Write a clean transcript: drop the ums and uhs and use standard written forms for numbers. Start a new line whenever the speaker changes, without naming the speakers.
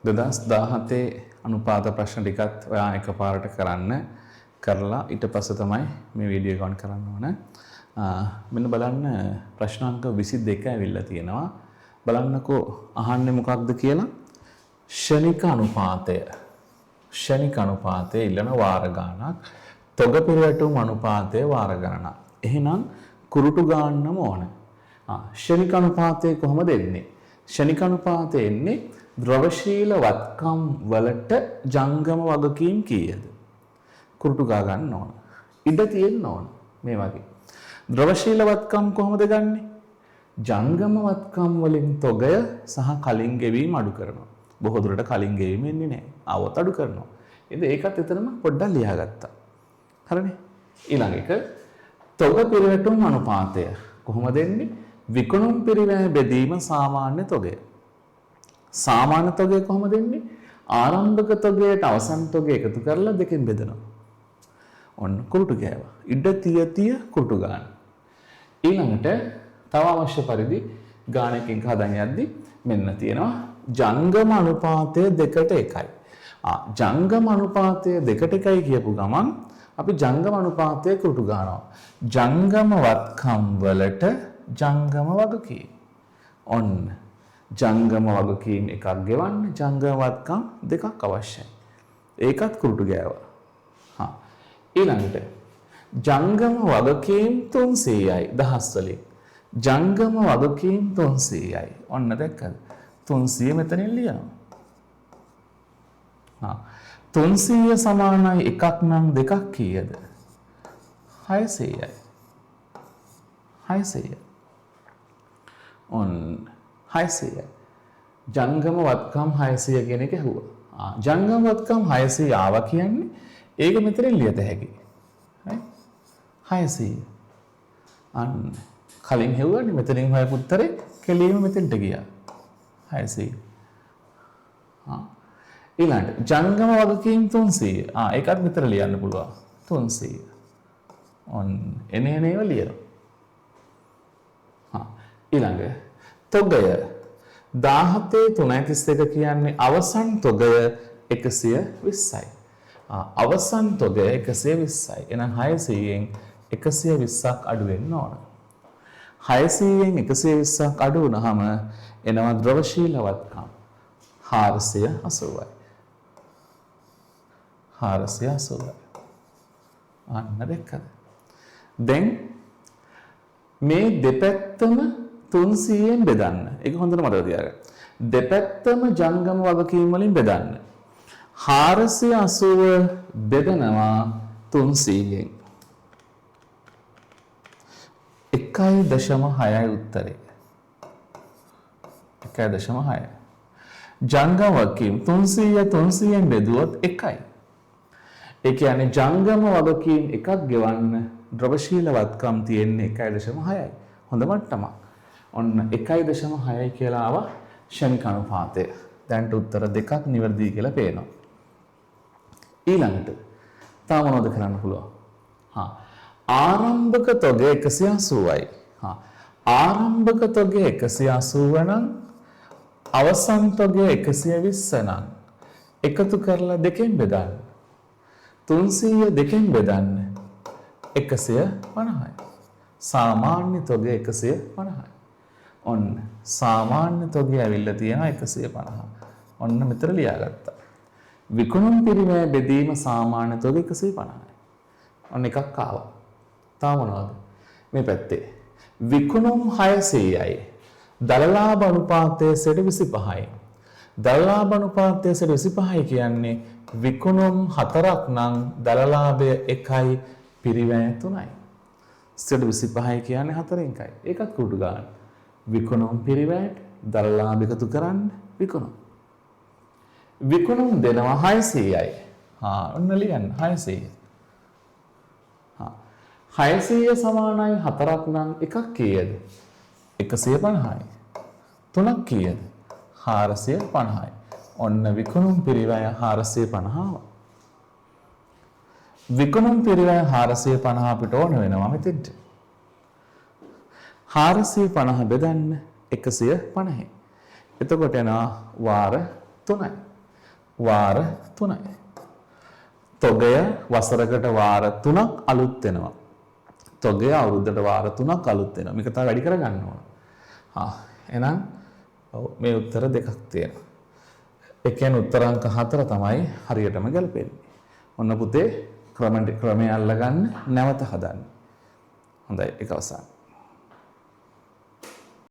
2017 අනුපාත ප්‍රශ්න ටිකත් ඔයා එකපාරට කරලා ඊට පස්සේ තමයි මේ වීඩියෝ එක ඔන් කරන්න ඕන. මෙන්න බලන්න ප්‍රශ්න අංක 22 ඇවිල්ලා තියෙනවා. බලන්නකෝ අහන්නේ මොකක්ද කියලා. ෂණික අනුපාතය ඉල්ලන වාර ගණනක්. තොග පිරවැටුම් අනුපාතය වාර ගණනක්. එහෙනම් කුරුටු ගන්නම ඕන. ෂණික අනුපාතය කොහොමද එන්නේ? ෂණික අනුපාතය එන්නේ ද්‍රවශීල වත්කම් වලට ජංගම වගකීම් කීයද? කුරුටු ගා ගන්න ඕන. ඉඩ තියෙන්න ඕන මේ වගේ. ද්‍රවශීල වත්කම් කොහොමද ගන්නෙ? ජංගම වත්කම් වලින් තොගය සහ කලින් ගෙවීම අඩු කරනවා. බොහෝ දුරට කලින් ගෙවීම එන්නේ නැහැ. ආවොත් අඩු කරනවා. ඉතින් ඒකත් එතනම පොඩ්ඩක් ලියාගත්තා. හරිනේ? ඊළඟ එක තොග පිරවැටුම් අනුපාතය කොහොමද එන්නේ? විකුණුම් පිරිවැය බෙදීම සාමාන්‍ය තොගය. සාමාන්‍ය තොගය කොහොමද එන්නේ? ආරම්භක තොගයට අවසන් තොගය එකතු කරලා දෙකෙන් බෙදනවා. ඔන්න කුරුටු ගෑවා. ඉඩ තිය කුරුටු ගන්න. ඊළඟට තව අවශ්‍ය පරිදි ගාණකින් හදන් යද්දි මෙන්න තියෙනවා ජංගම අනුපාතය 2:1. ජංගම අනුපාතය 2:1 කියපු ගමන් අපි ජංගම අනුපාතය කුරුටු ගන්නවා. ජංගම වත්කම් වලට ජංගම වගකීම්. ඔන්න ජංගම වගකීම් එකක් ගෙවන්න ජංගම වත්කම් දෙකක් අවශ්‍යයි. ඒකත් කුරුටු ගෑවා. ඊළඟට ජංගම වගකීම් 300යි දහස් වලින්. ජංගම වගකීම් 300යි. ඔන්න දැක්කද? 300 මෙතනින් ලියනවා. 300 සමානයි එකක් නම් දෙකක් කීයද? 600යි. 600. ඔන්න 600. ජංගම වත්කම් 600 කියන එක ඇහුවා. ජංගම වත්කම් 600 ආවා කියන්නේ ඒක මෙතනින් ලියත හැකියි. හරි? 600. අන්න කලින් හෙව්වනේ මෙතනින් හොයපු උත්තරේ කෙලින්ම මෙතෙන්ට ගියා. 600. ඊළඟට ජංගම වගකීම් 300. ඒකත් මෙතන ලියන්න පුළුවන්. 300. ඔන්න එනේව ලියනවා. ඊළඟ තොගය 17.3 කියන්නේ අවසන් තොගය 120යි. අවසන් තොගය 120යි. එහෙනම් 600න් 120ක් අඩු වෙන්න ඕන. 600න් 120ක් අඩු වුණාම එනවා ද්‍රවශීල වත්කම් 480යි. 480යි. අන්න දැක්කද? දැන් මේ දෙපැත්තම 300න් බෙදන්න. ඒක හොඳට මතක තියාගන්න. දෙපැත්තම ජංගම වගකීම් වලින් බෙදන්න. 480 බෙදනවා 300න්. 1.6යි උත්තරේ. 1.6. ජංගම වගකීම් 300න් බෙදුවොත් 1යි. ඒ කියන්නේ ජංගම වගකීම් එකක් ගෙවන්න ද්‍රවශීල වත්කම් තියෙන්නේ 1.6යි. හොඳ මට්ටමක්. ඔන්න 1.6යි කියලා ආවා ෂණික අනුපාතය. දැන්ට උත්තර දෙකක් නිවැරදි කියලා පේනවා. ඊළඟට තව මොනවද කරන්න පුළුවන්? ආරම්භක තොගය 180යි. ආරම්භක තොගය 180 නම් අවසන් තොගය 120 නම් එකතු කරලා දෙකෙන් බෙදන්න. 300 දෙකෙන් බෙදන්න 150යි. සාමාන්‍ය තොගය 150යි. ඔන්න සාමාන්‍ය තොගය ඇවිල්ලා තියෙනවා 150. ඔන්න මෙතන ලියාගත්තා. විකුණුම් පිරිවැය බෙදීම සාමාන්‍ය තොගය 150යි. ඔන්න එකක් ආවා. තව මොනවද? මේ පැත්තේ විකුණුම් 600යි. දලලාභ අනුපාතය 25යි. දලලාභ අනුපාතය 25යි කියන්නේ විකුණුම් 4ක් නම් දලලාභය 1යි පිරිවැය 3යි. 25යි කියන්නේ 4න් 1යි. ඒකත් කුරුටු ගන්න. විකුණුම් පිරිවැයට දලලාභ එකතු කරන්න විකුණුම්. විකුණුම් දෙනවා 600යි. ඔන්න ලියන්න 600. 600 සමානයි 4ක් නම් එකක් කීයද? 150යි. 3ක් කීයද? 450යි. ඔන්න විකුණුම් පිරිවැය 450. විකුණුම් පිරිවැය 450 අපිට ඕන වෙනවා මෙතෙන්ට. 450 බෙදන්න 150. එතකොට එනවා වාර 3යි. වාර 3යි. තොගය වසරකට වාර 3ක් අලුත් වෙනවා. තොගය අවුරුද්දට වාර 3ක් අලුත් වෙනවා. මේක තව වැඩි කරගන්න ඕන. එහෙනම් මේ උත්තර දෙකක් තියෙනවා. ඒ කියන්නේ උත්තර අංක 4 තමයි හරියටම ගැලපෙන්නේ. ඔන්න පුතේ ක්‍රමය අල්ලගන්න නැවත හදන්න. හොඳයි ඒක අවසන්.